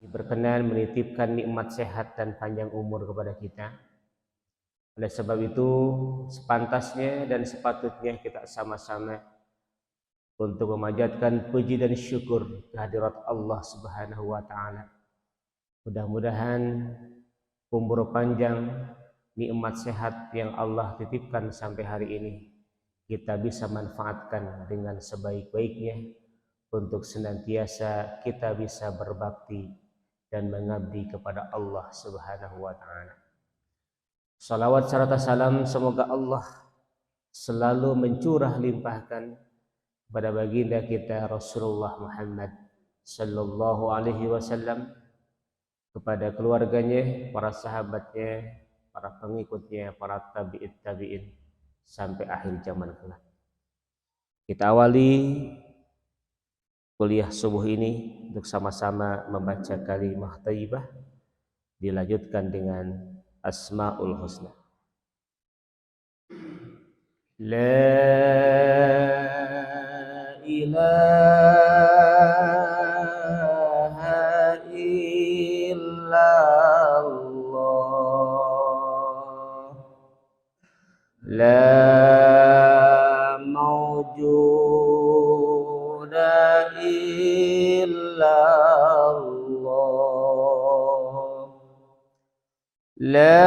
berkenan menitipkan nikmat sehat dan panjang umur kepada kita. Oleh sebab itu, sepantasnya dan sepatutnya kita sama-sama untuk memanjatkan puji dan syukur kehadirat Allah Subhanahu wa taala. Mudah-mudahan umur panjang, nikmat sehat yang Allah titipkan sampai hari ini kita bisa manfaatkan dengan sebaik-baiknya untuk senantiasa kita bisa berbakti dan mengabdi kepada Allah Subhanahu wa taala. Salawat serta salam semoga Allah selalu mencurah limpahkan kepada baginda kita Rasulullah Muhammad sallallahu alaihi wasallam, kepada keluarganya, para sahabatnya, para pengikutnya, para tabi'in sampai akhir zaman kelak. Kita awali kuliah subuh ini untuk sama-sama membaca kalimah thayyibah, dilanjutkan dengan Asmaul Husna. La ilaha illallah, la mawjuda illallah, la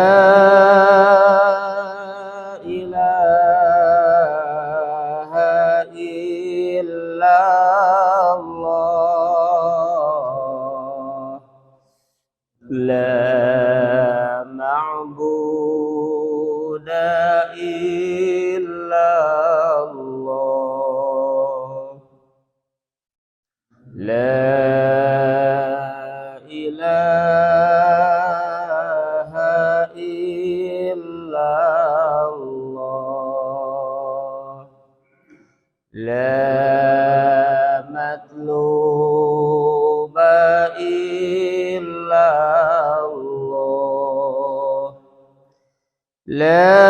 ilaha illallah, la ma'buda illallah, la ilaha illallah, la matluba illallah, la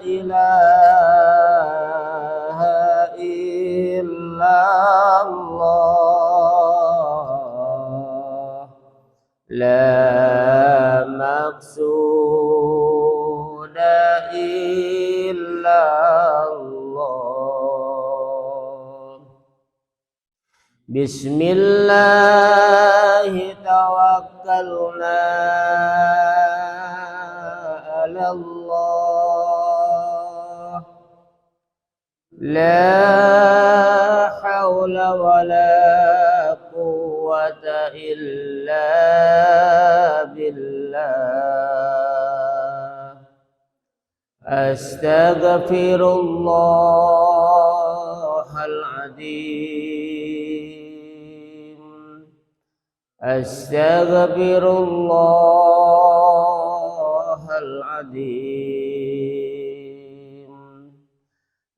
ilaha illallah, la maqsuda illallah. Bismillahi tawakkalna ala Allah, la hawla wa la quwwata illa billah. Astaghfirullahal azim, astaghfirullahal azim,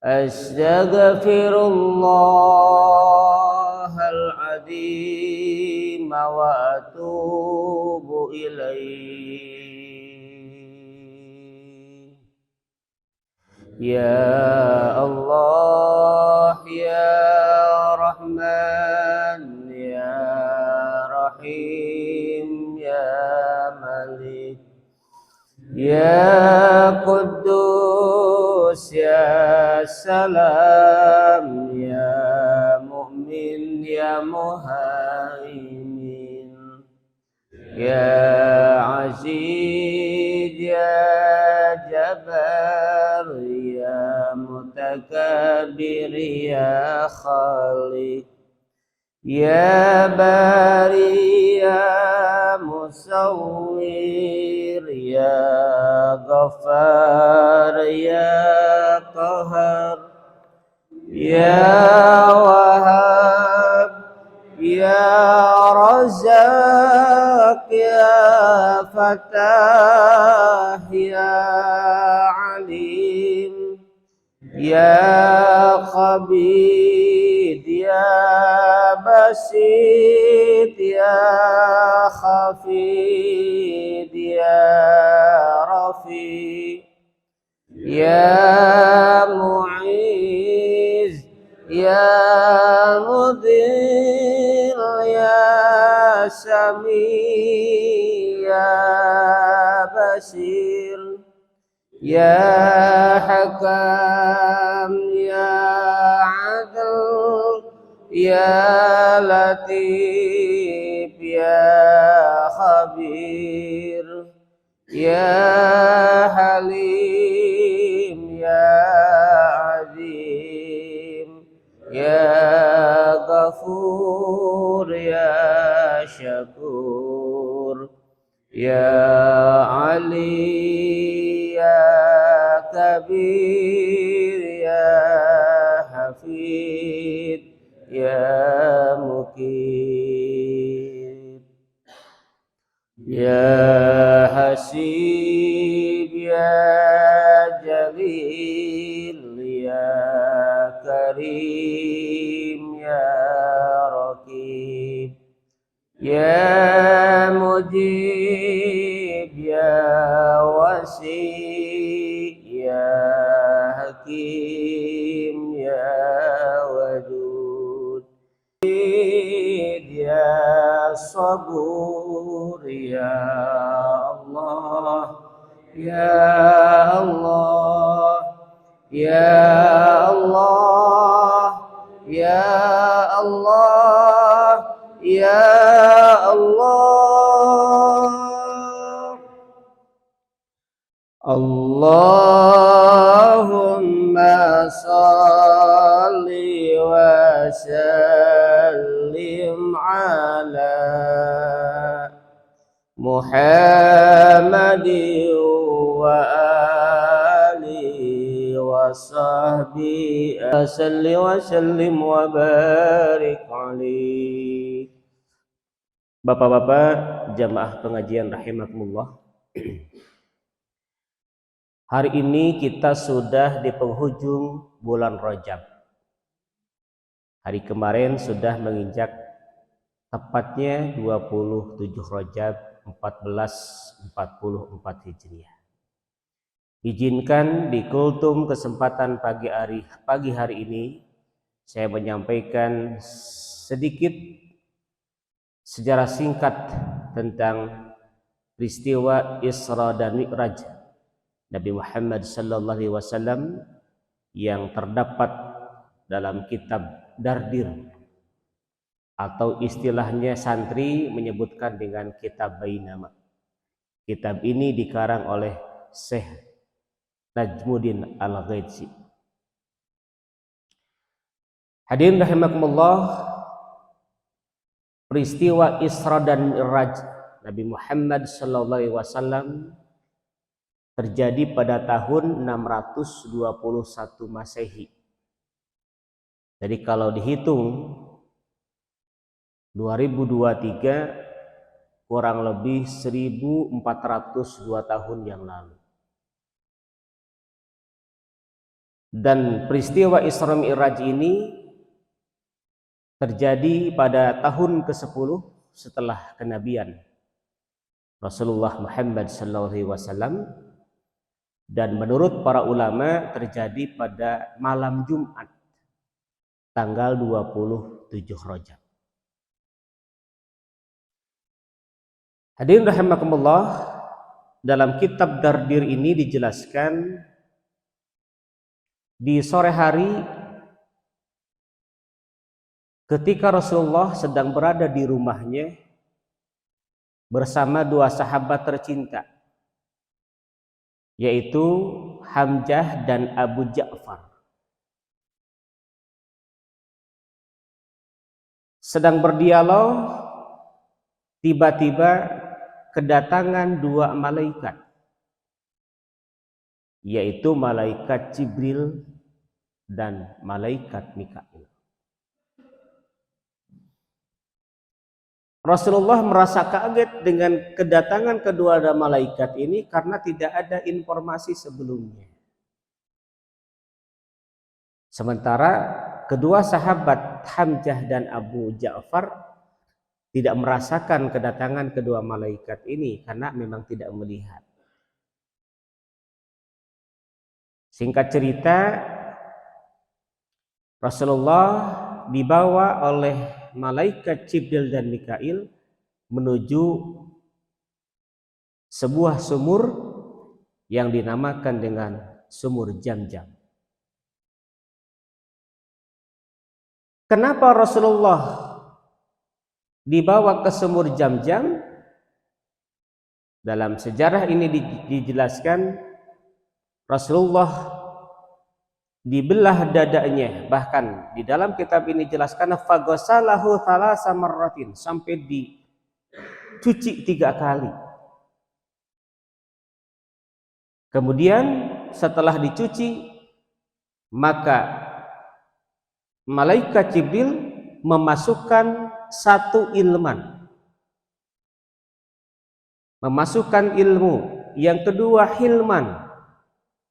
astaghfirullahal azim wa atubu ilaihi. Ya Allah, ya Rahman, ya Rahim, ya Malik, ya Quddus, ya Salam, ya Mu'min, ya Muhaimin, ya Aziz, ya Jabbar, ya Mutakabbir, ya Khaliq, ya Bari, ya Musawwir, ya Ghaffar, ya Qahar, ya Wahhab, ya Razzaq, ya Fattah, ya Alim, ya Khabid, ya Basit, ya Khafid, ya Rafi, ya Mu'iz, ya Mudil, ya Sami ya Basir ya Hakam ya Adil ya Latif ya Khabir ya Halim ya Azim ya Ghafur ya Syakur ya Ali ya Kabir ya Hafid ya Mukib ya Hasib ya Jalil ya Karim ya Raqib ya Mujib ya Wasi ya Hakim ya Wadud ya Sabur ya Allah ya Allah ya Allah ya Allah ya Allah Allahumma salli wa sallim ala Muhammadin wa alihi wa sahbihi salli wa sallim wa barik alaihi. Bapak-bapak jamaah pengajian rahimakumullah. Hari ini kita sudah di penghujung bulan Rajab. Hari kemarin sudah menginjak tepatnya 27 Rajab 1444 Hijriah. Izinkan di kultum kesempatan pagi hari ini saya menyampaikan sedikit sejarah singkat tentang peristiwa Isra dan Mi'raj Nabi Muhammad sallallahu alaihi wasallam yang terdapat dalam kitab Dardir atau istilahnya santri menyebutkan dengan kitab Bainama. Kitab ini dikarang oleh Syekh Najmuddin Al-Ghaitsi. Hadirin rahimakumullah, peristiwa Isra dan Mi'raj Nabi Muhammad sallallahu alaihi wasallam terjadi pada tahun 621 Masehi. Jadi kalau dihitung 2023 kurang lebih 1402 tahun yang lalu. Dan peristiwa Isra Mi'raj ini terjadi pada tahun ke-10 setelah kenabian Rasulullah Muhammad SAW, dan menurut para ulama terjadi pada malam Jumat tanggal 27 Rajab. Hadirin rahimakumullah, dalam kitab Dardir ini dijelaskan di sore hari ketika Rasulullah sedang berada di rumahnya bersama dua sahabat tercinta, yaitu Hamzah dan Abu Ja'far. Sedang berdialog, tiba-tiba kedatangan dua malaikat, yaitu malaikat Jibril dan malaikat Mikail. Rasulullah merasa kaget dengan kedatangan kedua malaikat ini karena tidak ada informasi sebelumnya. Sementara kedua sahabat Hamzah dan Abu Ja'far tidak merasakan kedatangan kedua malaikat ini karena memang tidak melihat. Singkat cerita, Rasulullah dibawa oleh malaikat Jibril dan Mikail menuju sebuah sumur yang dinamakan dengan sumur Jam-Jam. Kenapa Rasulullah dibawa ke sumur Jam-Jam? Dalam sejarah ini dijelaskan Rasulullah dibelah dadanya, bahkan di dalam kitab ini dijelaskan fagosalahu thalasa marratin, sampai dicuci 3 kali. Kemudian setelah dicuci, maka malaikat Jibril memasukkan 1 ilman, memasukkan ilmu. Yang kedua hilman,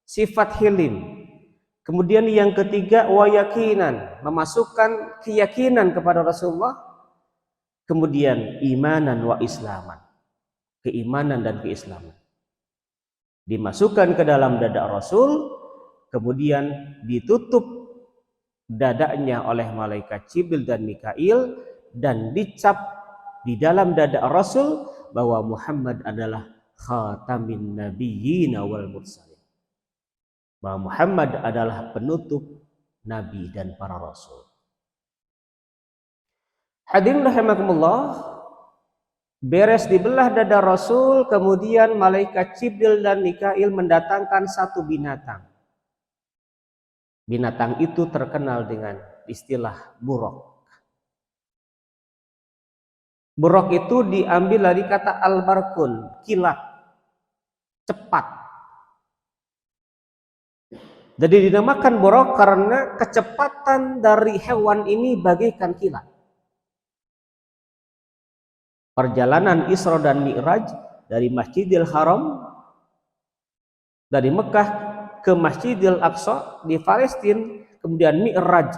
sifat hilim. Kemudian yang ketiga wayakinan, memasukkan keyakinan kepada Rasulullah. Kemudian imanan wa islaman, keimanan dan keislaman dimasukkan ke dalam dada Rasul. Kemudian ditutup dadanya oleh malaikat Jibril dan Mikail, dan dicap di dalam dada Rasul bahwa Muhammad adalah khatamin nabiyyin wal mursalin, bahwa Muhammad adalah penutup nabi dan para rasul. Hadirin rahimakumullah, beres dibelah dada Rasul, kemudian malaikat Jibril dan Mikail mendatangkan 1 binatang. Binatang itu terkenal dengan istilah buraq. Buraq itu diambil dari kata al-barkun, kilat, cepat. Jadi dinamakan buraq karena kecepatan dari hewan ini bagaikan kilat. Perjalanan Isra dan Mi'raj dari Masjidil Haram, dari Mekah ke Masjidil Aqsa di Palestina, kemudian Mi'raj,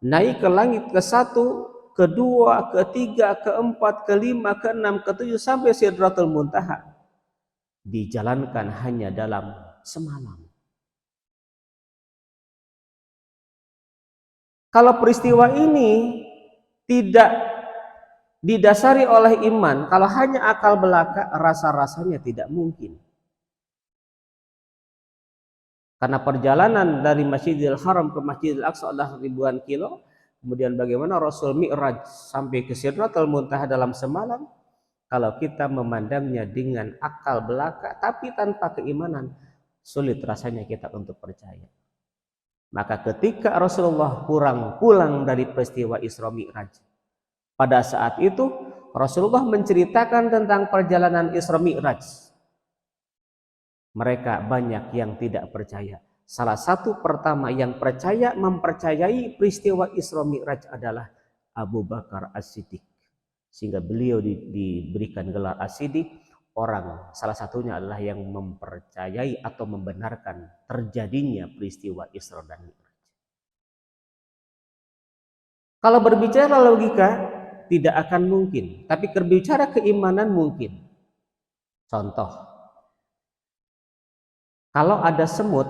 naik ke langit ke-1, ke-2, ke-3, ke-4, ke-5, ke-6, ke-7 sampai Sidratul Muntaha, dijalankan hanya dalam semalam. Kalau peristiwa ini tidak didasari oleh iman, kalau hanya akal belaka, rasa-rasanya tidak mungkin. Karena perjalanan dari Masjidil Haram ke Masjidil Aqsa adalah ribuan kilo. Kemudian bagaimana Rasul Mi'raj sampai ke Sidratul Muntaha dalam semalam? Kalau kita memandangnya dengan akal belaka tapi tanpa keimanan, sulit rasanya kita untuk percaya. Maka ketika Rasulullah pulang dari peristiwa Isra Mi'raj, pada saat itu Rasulullah menceritakan tentang perjalanan Isra Mi'raj. Mereka banyak yang tidak percaya. Salah satu pertama yang mempercayai peristiwa Isra Mi'raj adalah Abu Bakar As-Siddiq. Sehingga beliau diberikan gelar As-Siddiq. Salah satunya adalah yang mempercayai atau membenarkan terjadinya peristiwa Isra dan Mi'raj. Kalau berbicara logika tidak akan mungkin, tapi berbicara keimanan mungkin. Contoh, kalau ada semut,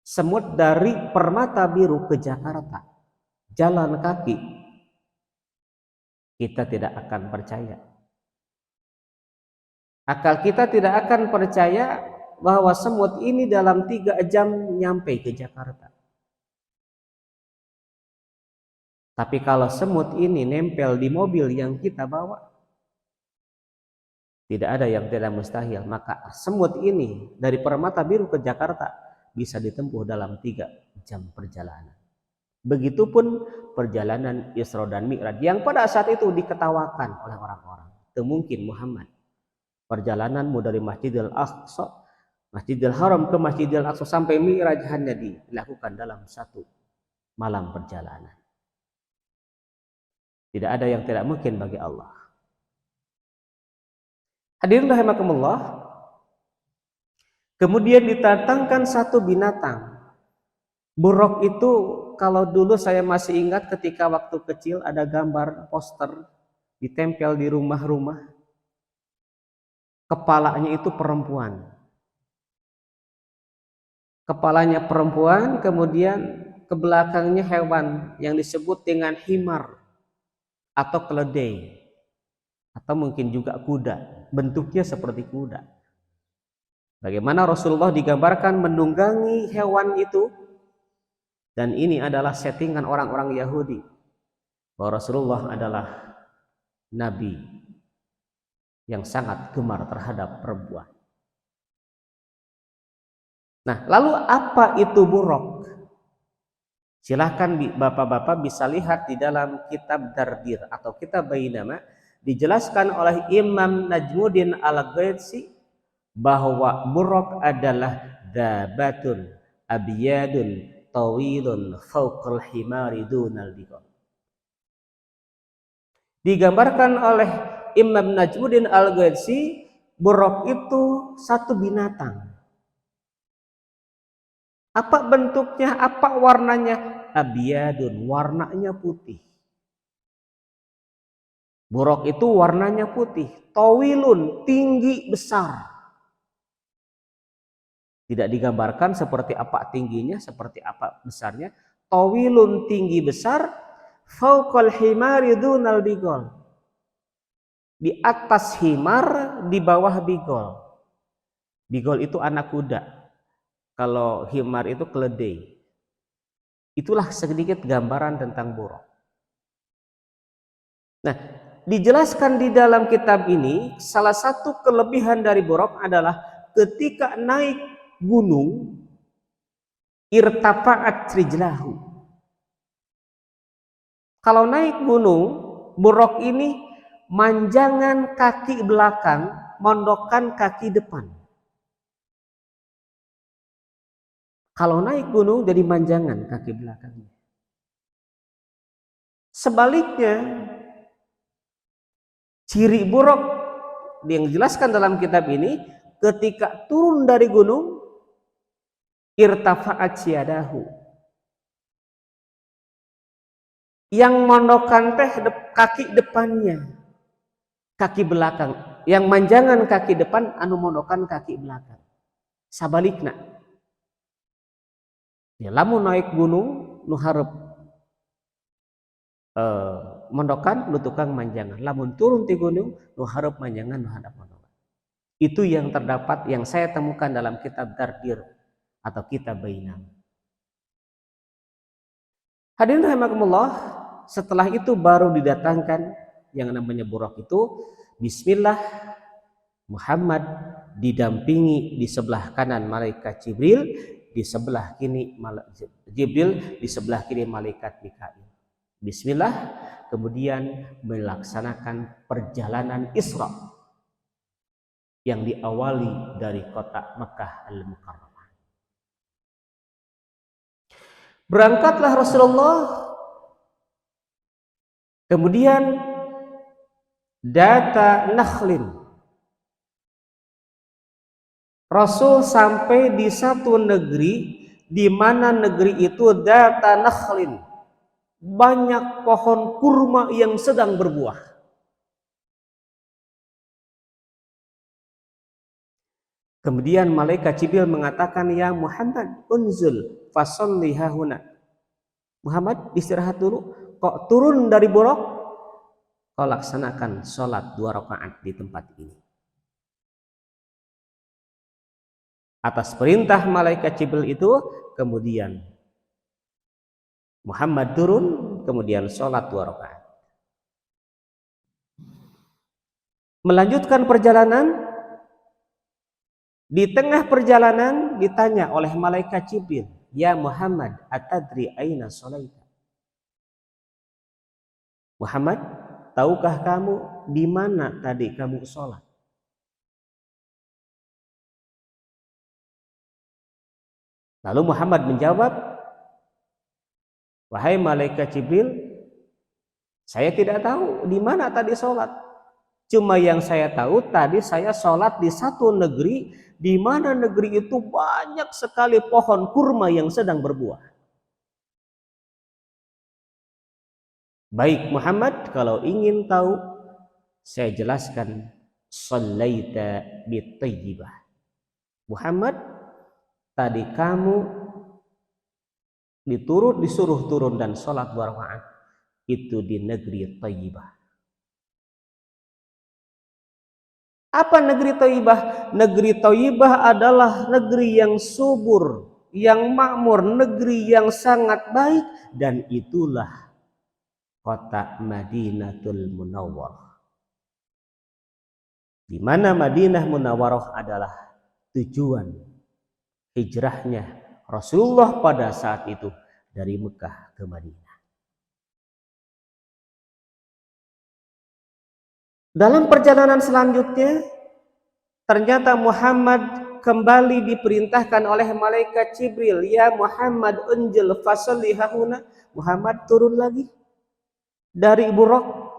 semut dari Permata Biru ke Jakarta, jalan kaki, kita tidak akan percaya. Akal kita tidak akan percaya bahwa semut ini dalam 3 jam nyampe ke Jakarta. Tapi kalau semut ini nempel di mobil yang kita bawa, tidak ada yang tidak mustahil. Maka semut ini dari Permata Biru ke Jakarta bisa ditempuh dalam 3 jam perjalanan. Begitupun perjalanan Isra dan Mi'raj yang pada saat itu diketawakan oleh orang-orang. Itu mungkin Muhammad, perjalananmu dari Masjidil Aqsa, Masjidil Haram ke Masjidil Aqsa sampai Mi'raj hanya dilakukan dalam 1 malam perjalanan. Tidak ada yang tidak mungkin bagi Allah. Hadirin rahimakumullah. Kemudian didatangkan 1 binatang. Buraq itu kalau dulu saya masih ingat ketika waktu kecil ada gambar poster ditempel di rumah-rumah. Kepalanya itu perempuan. Kepalanya perempuan, kemudian ke belakangnya hewan yang disebut dengan himar. atau keledai atau mungkin juga kuda, bentuknya seperti kuda. Bagaimana Rasulullah digambarkan menunggangi hewan itu, dan ini adalah settingan orang-orang Yahudi bahwa Rasulullah adalah nabi yang sangat gemar terhadap perempuan. Nah, lalu apa itu buraq? Silahkan bapak-bapak bisa lihat di dalam kitab Dardir atau kitab Bainama, dijelaskan oleh Imam Najmuddin Al-Ghaitsi bahwa buraq adalah dabatun abyadun tawilun fawqal himari dunal biqal. Digambarkan oleh Imam Najmuddin Al-Ghaitsi, buraq itu satu binatang. Apa bentuknya? Apa warnanya? Abyadun, warnanya putih. Buraq itu warnanya putih. Tawilun, tinggi besar. Tidak digambarkan seperti apa tingginya, seperti apa besarnya. Tawilun, tinggi besar. Fauqal himari dunal bigol. Di atas himar, di bawah bigol. Bigol itu anak kuda. Kalau himar itu keledai. Itulah sedikit gambaran tentang buraq. Nah, dijelaskan di dalam kitab ini, salah satu kelebihan dari buraq adalah ketika naik gunung, irtafa'at rijlahu. Kalau naik gunung, buraq ini manjangan kaki belakang, mondokkan kaki depan. Kalau naik gunung jadi manjangan kaki belakangnya. Sebaliknya, ciri buraq yang dijelaskan dalam kitab ini, ketika turun dari gunung, irtafa'at syadahu. Yang mondokkan teh kaki depannya, kaki belakang. Yang manjangan kaki depan, anu mondokkan kaki belakang. Sabalikna. Ya, lamun naik gunung nu hareup mondokan nu tukang manjangan. Lamun turun di gunung nu hareup manjangan nu hadap mondokan. Itu yang terdapat, yang saya temukan dalam kitab Dardir atau kitab Bainama. Hadirin rahimakumullah, setelah itu baru didatangkan yang namanya buraq itu. Bismillah, Muhammad didampingi di sebelah kanan malaikat Jibril, di sebelah kiri Jibril, di sebelah kiri malaikat Mikail. Bismillah, kemudian melaksanakan perjalanan Isra yang diawali dari kota Makkah Al-Mukarramah. Berangkatlah Rasulullah, kemudian data Nakhlin. Rasul sampai di satu negeri, di mana negeri itu data Nakhlin, banyak pohon kurma yang sedang berbuah. Kemudian malaikat Jibril mengatakan, ya Muhammad, unzul fasalli hahuna. Muhammad, istirahat dulu. Kok turun dari buraq? Kau laksanakan sholat 2 rakaat di tempat ini. Atas perintah malaikat Jibril itu, kemudian Muhammad turun, kemudian sholat 2 rakaat. Melanjutkan perjalanan, di tengah perjalanan ditanya oleh malaikat Jibril, ya Muhammad, atadri aina sholaita? Muhammad, tahukah kamu di mana tadi kamu sholat? Lalu Muhammad menjawab, wahai malaikat Jibril, saya tidak tahu di mana tadi sholat. Cuma yang saya tahu tadi saya sholat di satu negeri, di mana negeri itu banyak sekali pohon kurma yang sedang berbuah. Baik Muhammad, kalau ingin tahu, saya jelaskan. Shallaita bitayyibah. Muhammad, tadi kamu disuruh turun dan sholat 2 rakaat itu di negeri Thayyibah. Apa negeri Thayyibah? Negeri Thayyibah adalah negeri yang subur, yang makmur, negeri yang sangat baik, dan itulah kota Madinatul Munawwarah. Di mana Madinah Munawwarah adalah tujuan hijrahnya Rasulullah pada saat itu dari Mekah ke Madinah. Dalam perjalanan selanjutnya, ternyata Muhammad kembali diperintahkan oleh malaikat Jibril, ya Muhammad unzil fasalli hahuna. Muhammad turun lagi dari Buraq.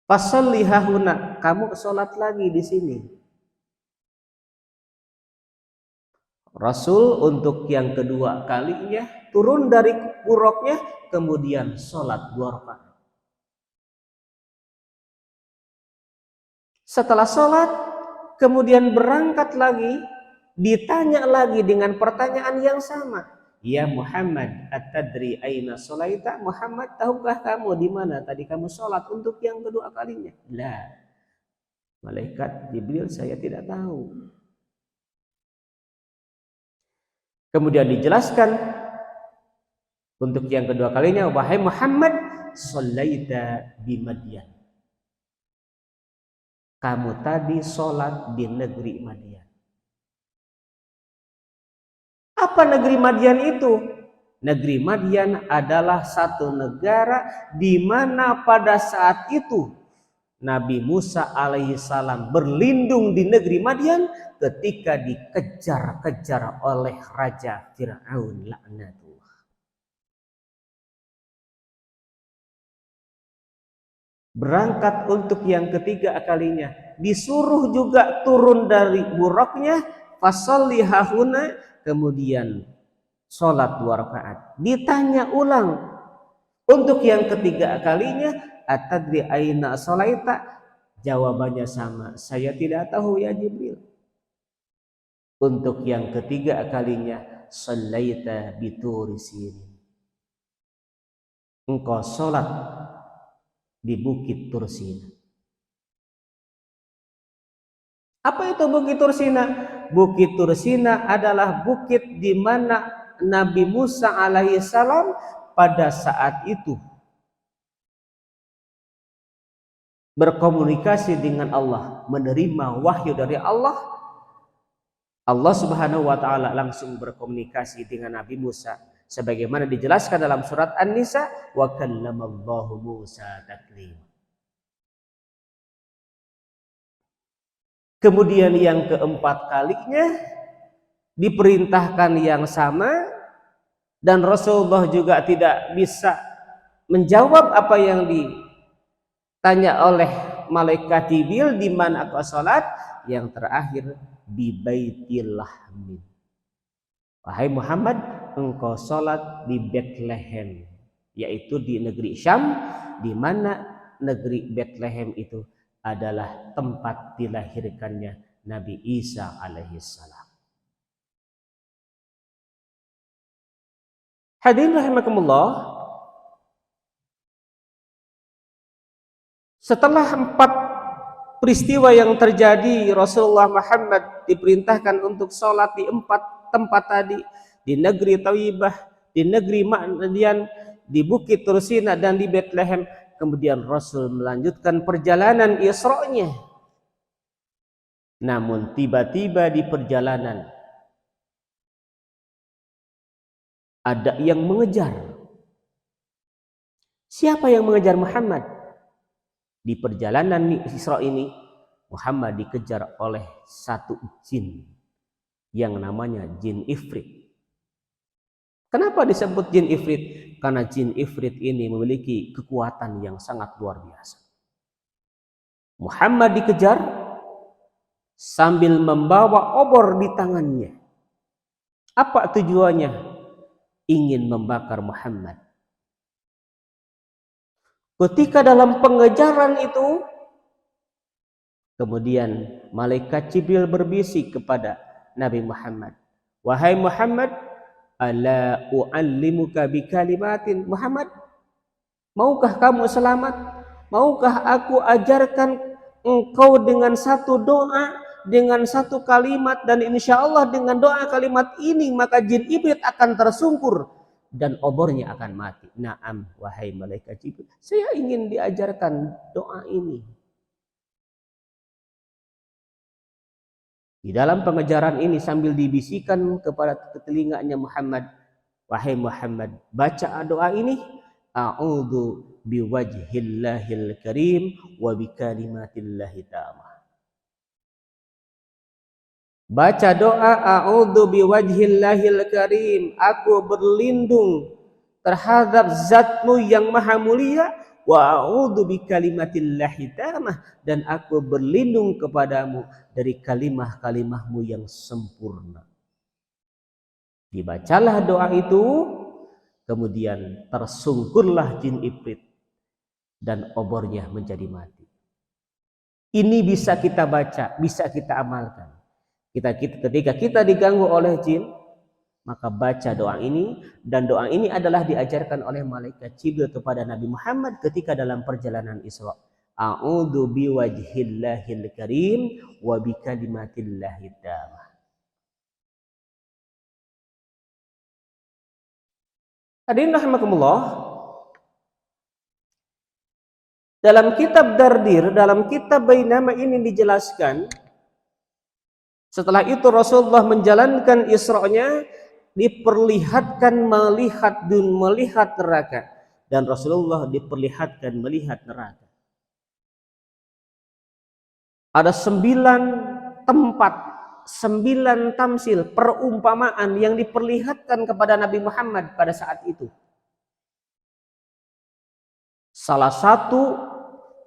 Fasalli hahuna, kamu sholat lagi di sini. Rasul untuk yang kedua kalinya turun dari Buraqnya, kemudian sholat 2 rakaat. Setelah sholat, kemudian berangkat lagi, ditanya lagi dengan pertanyaan yang sama. Ya Muhammad, atadri aina sholaita? Muhammad, tahukah kamu di mana tadi kamu sholat untuk yang kedua kalinya? La. Malaikat Jibril, saya tidak tahu. Kemudian dijelaskan untuk yang kedua kalinya, wahai Muhammad, sholaita di Madyan. Kamu tadi sholat di negeri Madyan. Apa negeri Madyan itu? Negeri Madyan adalah satu negara di mana pada saat itu Nabi Musa alaihissalam berlindung di negeri Madyan ketika dikejar-kejar oleh Raja Fir'aun laknatullah. Berangkat untuk yang ketiga kalinya, disuruh juga turun dari Buraqnya, fasalli hahuna, kemudian sholat 2 rakaat. Ditanya ulang untuk yang ketiga kalinya, atadri aina sholaita? Jawabannya sama, saya tidak tahu ya Jibril. Untuk yang ketiga kalinya, sholaita bituri Sinin. Engkau sholat di Bukit Tursina. Apa itu Bukit Tursina? Bukit Tursina adalah bukit di mana Nabi Musa alaihissalam pada saat itu berkomunikasi dengan Allah, menerima wahyu dari Allah. Allah Subhanahu wa taala langsung berkomunikasi dengan Nabi Musa sebagaimana dijelaskan dalam surat An-Nisa, wa kallamallahu Musa taklima. Kemudian yang keempat kalinya diperintahkan yang sama, dan Rasulullah juga tidak bisa menjawab apa yang ditanya oleh malaikat Jibril, di mana kau salat? Yang terakhir, di Baitil Lahmin. Wahai Muhammad, engkau salat di Bethlehem, yaitu di negeri Syam, di mana negeri Bethlehem itu adalah tempat dilahirkannya Nabi Isa alaihissalam. Hadirin rahimakumullah, setelah 4 peristiwa yang terjadi, Rasulullah Muhammad diperintahkan untuk sholat di 4 tempat tadi, di negeri Thayyibah, di negeri Madyan, di Bukit Tursina, dan di Bethlehem. Kemudian Rasul melanjutkan perjalanan Isra-Nya. Namun tiba-tiba di perjalanan ada yang mengejar. Siapa yang mengejar Muhammad? Di perjalanan Isra ini, Muhammad dikejar oleh satu jin yang namanya jin Ifrit. Kenapa disebut jin Ifrit? Karena jin Ifrit ini memiliki kekuatan yang sangat luar biasa. Muhammad dikejar sambil membawa obor di tangannya. Apa tujuannya? Ingin membakar Muhammad. Ketika dalam pengejaran itu, kemudian malaikat Jibril berbisik kepada Nabi Muhammad, wahai Muhammad, ala u'allimuka bikalimatin. Muhammad, Maukah kamu selamat? Maukah aku ajarkan engkau dengan satu doa, dengan satu kalimat, dan insya Allah dengan doa kalimat ini maka jin iblis akan tersungkur dan obornya akan mati. Naam, wahai malaikat Jibril, saya ingin diajarkan doa ini. Di dalam pengejaran ini sambil dibisikkan kepada telinganya Muhammad, wahai Muhammad, baca doa ini. A'udzu biwajhillahil karim wa bikalimatillahi ta'amah. Baca doa a'udzu biwajhillahil karim, aku berlindung terhadap zatmu yang maha mulia, wa a'udzu bikalimatillahi ta'amah, dan aku berlindung kepadamu dari kalimah-kalimahmu yang sempurna. Dibacalah doa itu, kemudian tersungkurlah jin iblis dan obornya menjadi mati. Ini bisa kita baca, bisa kita amalkan. Ketika kita diganggu oleh jin, maka baca doa ini, dan doa ini adalah diajarkan oleh malaikat Jibril kepada Nabi Muhammad ketika dalam perjalanan Isra. A'udzu biwajhillahil karim wa bikalimatillahi tamah. Hadirin rahimakumullah, dalam kitab Dardir, dalam kitab Bainama ini dijelaskan, setelah itu Rasulullah menjalankan Isra-nya, diperlihatkan melihat neraka, dan Rasulullah diperlihatkan melihat neraka. Ada 9 tempat, 9 tamsil, perumpamaan yang diperlihatkan kepada Nabi Muhammad pada saat itu. Salah satu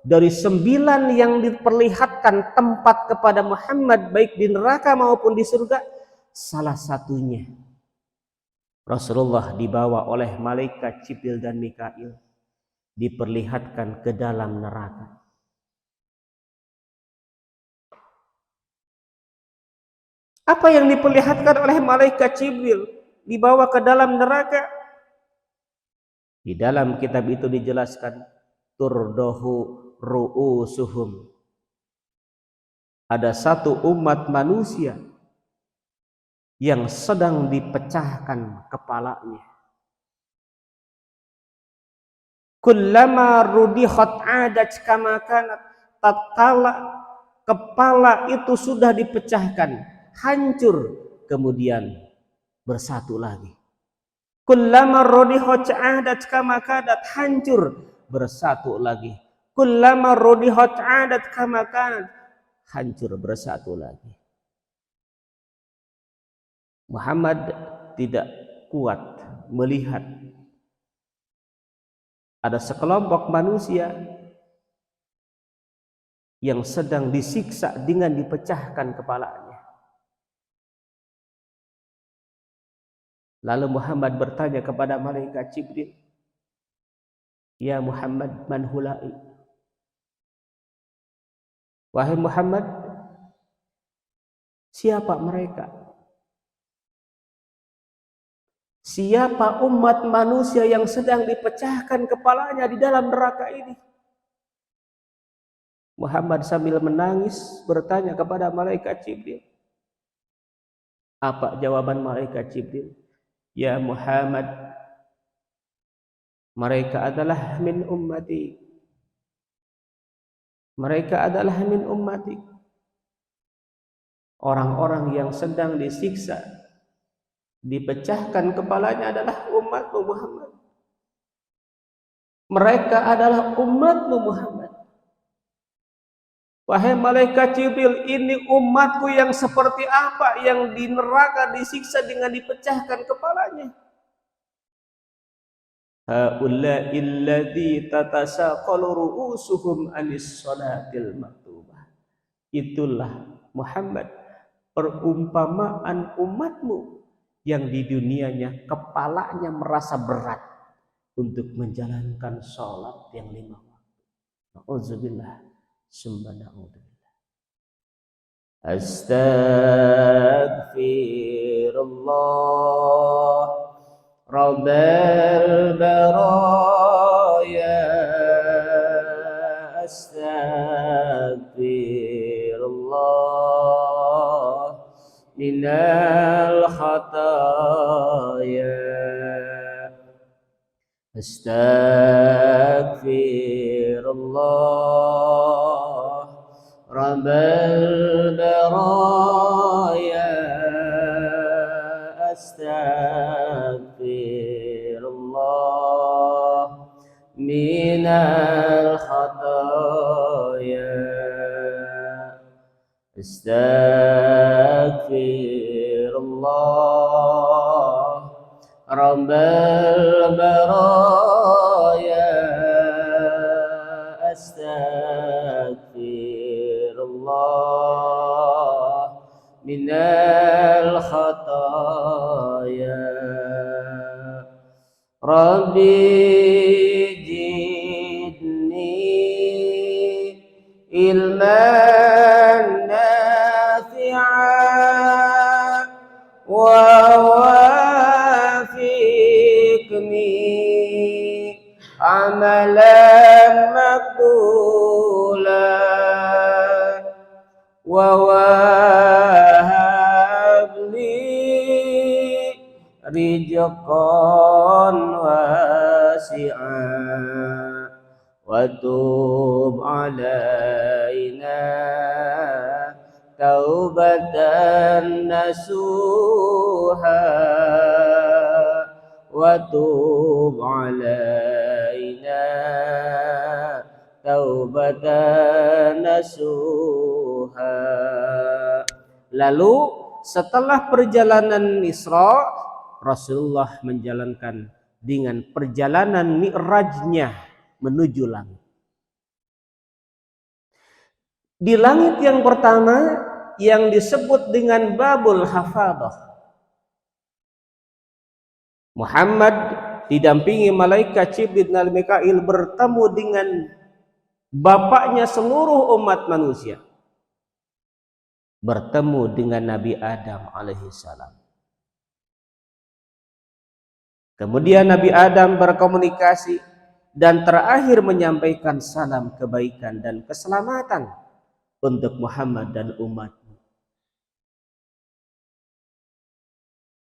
dari 9 yang diperlihatkan tempat kepada Muhammad baik di neraka maupun di surga, salah satunya Rasulullah dibawa oleh malaikat Jibril dan Mikail, diperlihatkan ke dalam neraka. Apa yang diperlihatkan oleh malaikat Jibril dibawa ke dalam neraka? Di dalam kitab itu dijelaskan, turdohu ru'usuhum. Ada satu umat manusia yang sedang dipecahkan kepalanya. Kullama rudihat adat kama kanat, tatkala kepala itu sudah dipecahkan, hancur, kemudian bersatu lagi. Kullama rudihat adat kama kanat, hancur, bersatu lagi. Kullama rudihat adat kama kanat, hancur, bersatu lagi. Muhammad tidak kuat melihat ada sekelompok manusia yang sedang disiksa dengan dipecahkan kepalanya. Lalu Muhammad bertanya kepada malaikat Jibril, ya Muhammad, man hulai? Wahai Muhammad, siapa mereka? Siapa umat manusia yang sedang dipecahkan kepalanya di dalam neraka ini? Muhammad sambil menangis bertanya kepada malaikat Jibril. Apa jawaban malaikat Jibril? Ya Muhammad, mereka adalah min ummati. Mereka adalah min ummati. Orang-orang yang sedang disiksa, dipecahkan kepalanya adalah umatmu Muhammad. Mereka adalah umatmu Muhammad. Wahai malaikat Jibril, ini umatku yang seperti apa yang di neraka disiksa dengan dipecahkan kepalanya? Haula'i alladzi tatasaqalu ru'usuhum anis salatil maktubah. Itulah Muhammad perumpamaan umatmu yang di dunianya kepalanya merasa berat untuk menjalankan sholat yang 5 waktu. Na'udzubillah, summa na'udzubillah. Astaghfirullah Rabbal baraya Astaghfirullah Rabbal baraya Astaghfirullah minal khataya Astaghfirullah Rabbal baraya Astaghfirullah minal khataya Rabbi jidni ilman nafi'an wa wafiqni amalan maqbulan wa wahabli rizqan wasi'an wa tub alaina taubatan nasuha wa tub alaina taubatan nasuha. Lalu setelah perjalanan Isra, Rasulullah menjalankan dengan perjalanan Mi'rajnya menuju langit. Di langit yang pertama yang disebut dengan Babul Hafadah, Muhammad didampingi malaikat Jibril dan Mikail bertemu dengan bapaknya seluruh umat manusia, bertemu dengan Nabi Adam alaihissalam. Kemudian Nabi Adam berkomunikasi dan terakhir menyampaikan salam kebaikan dan keselamatan untuk Muhammad dan umatnya.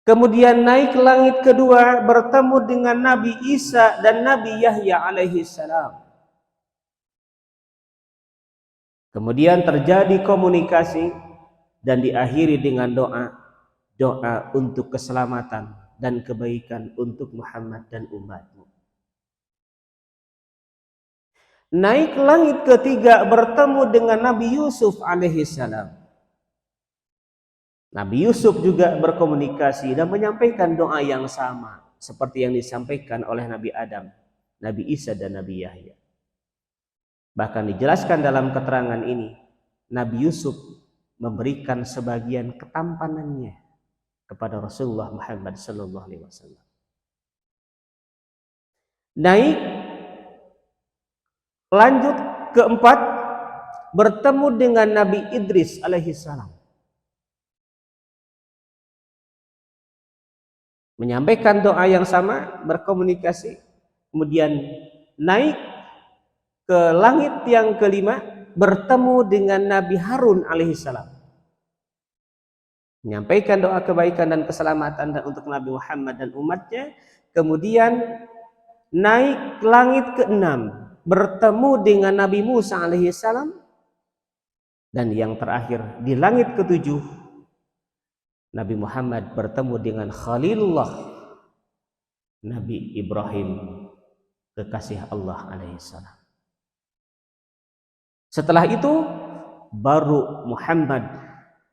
Kemudian naik ke langit kedua bertemu dengan Nabi Isa dan Nabi Yahya alaihissalam. Kemudian terjadi komunikasi dan diakhiri dengan doa untuk keselamatan dan kebaikan untuk Muhammad dan umatnya. Naik ke langit ketiga bertemu dengan Nabi Yusuf alaihissalam. Nabi Yusuf juga berkomunikasi dan menyampaikan doa yang sama seperti yang disampaikan oleh Nabi Adam, Nabi Isa dan Nabi Yahya. Bahkan dijelaskan dalam keterangan ini, Nabi Yusuf memberikan sebagian ketampanannya kepada Rasulullah Muhammad sallallahu alaihi wasallam. Naik lanjut keempat bertemu dengan Nabi Idris alaihissalam, menyampaikan doa yang sama, berkomunikasi. Kemudian naik ke langit yang kelima bertemu dengan Nabi Harun alaihissalam, menyampaikan doa kebaikan dan keselamatan dan untuk Nabi Muhammad dan umatnya. Kemudian naik ke langit keenam bertemu dengan Nabi Musa alaihissalam, dan yang terakhir di langit ketujuh Nabi Muhammad bertemu dengan Khalilullah Nabi Ibrahim, kekasih Allah alaihissalam. Setelah itu baru Muhammad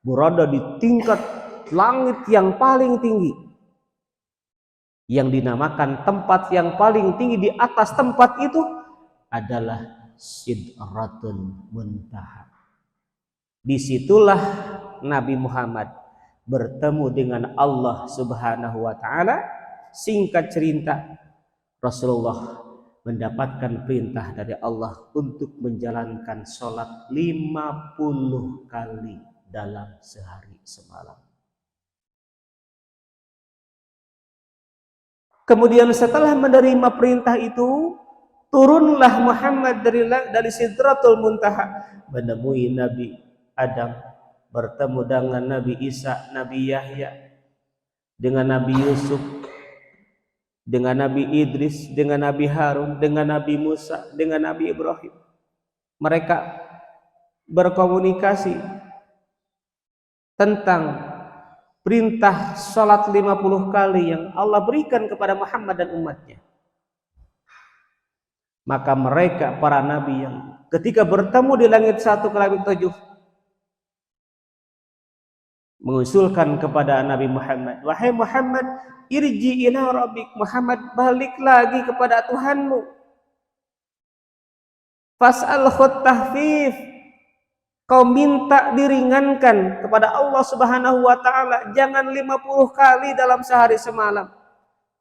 berada di tingkat langit yang paling tinggi, yang dinamakan tempat yang paling tinggi. Di atas tempat itu adalah Sidratul Muntaha. Disitulah Nabi Muhammad bertemu dengan Allah Subhanahu wa ta'ala. Singkat cerita, Rasulullah mendapatkan perintah dari Allah untuk menjalankan sholat 50 kali dalam sehari semalam. Kemudian setelah menerima perintah itu, turunlah Muhammad dari Sidratul Muntaha menemui Nabi Adam, bertemu dengan Nabi Isa, Nabi Yahya, dengan Nabi Yusuf, dengan Nabi Idris, dengan Nabi Harun, dengan Nabi Musa, dengan Nabi Ibrahim. Mereka berkomunikasi tentang perintah salat 50 kali yang Allah berikan kepada Muhammad dan umatnya. Maka mereka para nabi yang ketika bertemu di langit 1 ke langit 7 mengusulkan kepada Nabi Muhammad, wahai Muhammad, irji ila rabbik, Muhammad balik lagi kepada Tuhanmu, fas'al khut tahfif, kau minta diringankan kepada Allah Subhanahu wa taala, jangan 50 kali dalam sehari semalam.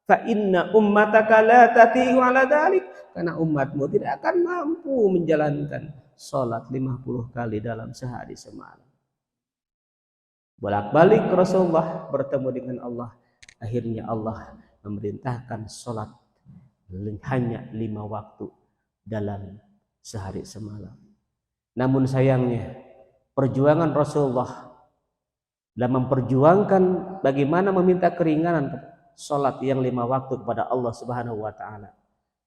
Fa inna ummataka la tati'u ala dzalik, karena umatmu tidak akan mampu menjalankan salat 50 kali dalam sehari semalam. Bolak-balik Rasulullah bertemu dengan Allah, akhirnya Allah memerintahkan salat hanya 5 waktu dalam sehari semalam. Namun sayangnya perjuangan Rasulullah dalam memperjuangkan bagaimana meminta keringanan salat yang 5 waktu kepada Allah Subhanahu wa taala,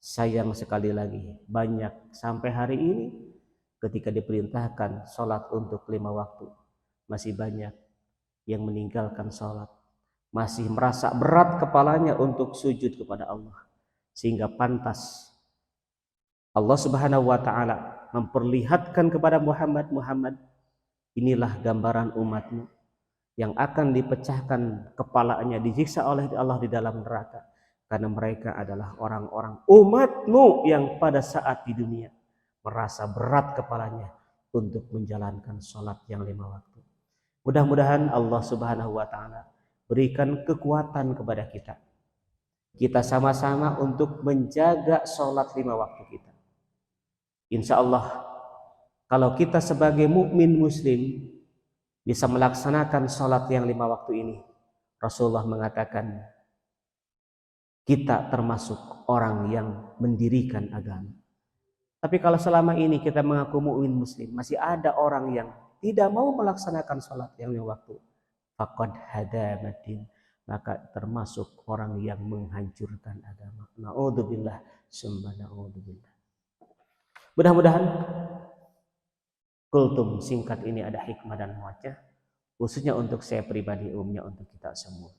sayang sekali lagi banyak sampai hari ini ketika diperintahkan salat untuk 5 waktu masih banyak yang meninggalkan salat, masih merasa berat kepalanya untuk sujud kepada Allah, sehingga pantas Allah Subhanahu wa taala memperlihatkan kepada Muhammad, inilah gambaran umatmu yang akan dipecahkan kepalanya, disiksa oleh Allah di dalam neraka, karena mereka adalah orang-orang umatmu yang pada saat di dunia merasa berat kepalanya untuk menjalankan sholat yang 5 waktu. Mudah-mudahan Allah Subhanahu wa taala berikan kekuatan kepada kita sama-sama untuk menjaga sholat 5 waktu kita. Insya Allah kalau kita sebagai mukmin muslim bisa melaksanakan sholat yang 5 waktu ini, Rasulullah mengatakan kita termasuk orang yang mendirikan agama. Tapi kalau selama ini kita mengaku mukmin muslim, masih ada orang yang tidak mau melaksanakan sholat yang 5 waktu, faqad hadamaddin, maka termasuk orang yang menghancurkan agama. Na'udzubillah summa na'udzubillah. Mudah-mudahan kultum singkat ini ada hikmah dan mu'ajah, khususnya untuk saya pribadi, umumnya untuk kita semua.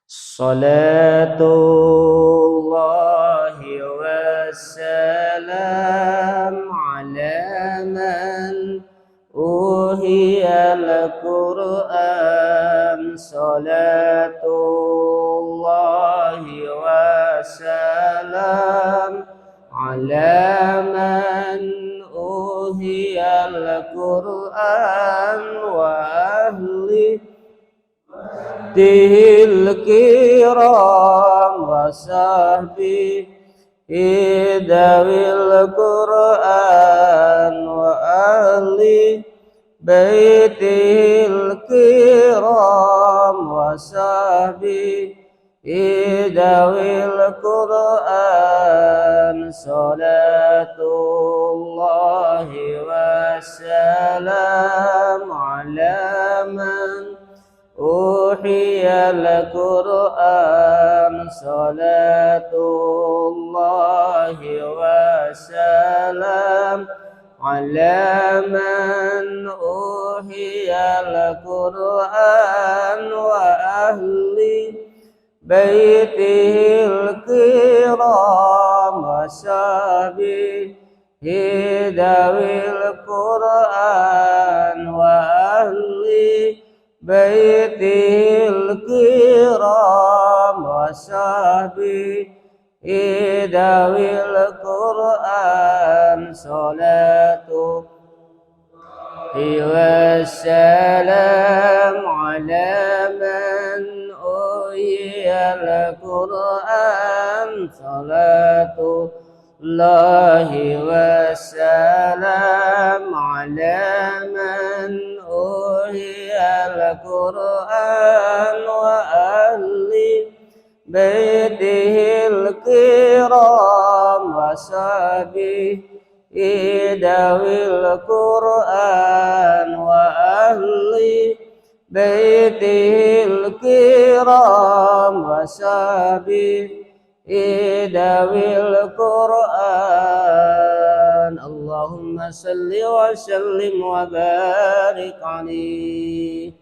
Salatullahi wassalam ala man uhiyal Qur'an. Salatullahi wassalam ala man uhiyal Qur'an wa ahli dil kiram wa sahbihi dawil Qur'an wa ahli baitil kiram wa sahbihi dawil Qur'an. Salatullahi wassalam ala man uhiyal Qur'an. Salatullahi wassalam ala man uhiyal Qur'an wa ahli baitihil kiram wa sahbihi dawil Qur'an wa ahli baitil kiram wa sahbihi dawil Qur'an. Salatu wassalam ala man uhiyal Qur'an. Salatu Allahi wassalam ala man uhiyal Qur'an wa ahli baitihil kiram wa sahbihi dawil Qur'an wa ahli baitil kiram wasabi idawil Qur'an. Allahumma salli wa sallim wa barik alaihi.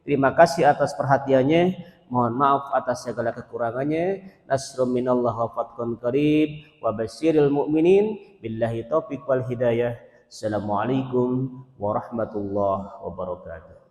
Terima kasih atas perhatiannya. Mohon maaf atas segala kekurangannya. Nasrum minallah wa fathun qarib wa basyiril mu'minin. Billahi taufiq wal hidayah. Assalamualaikum warahmatullahi wabarakatuh.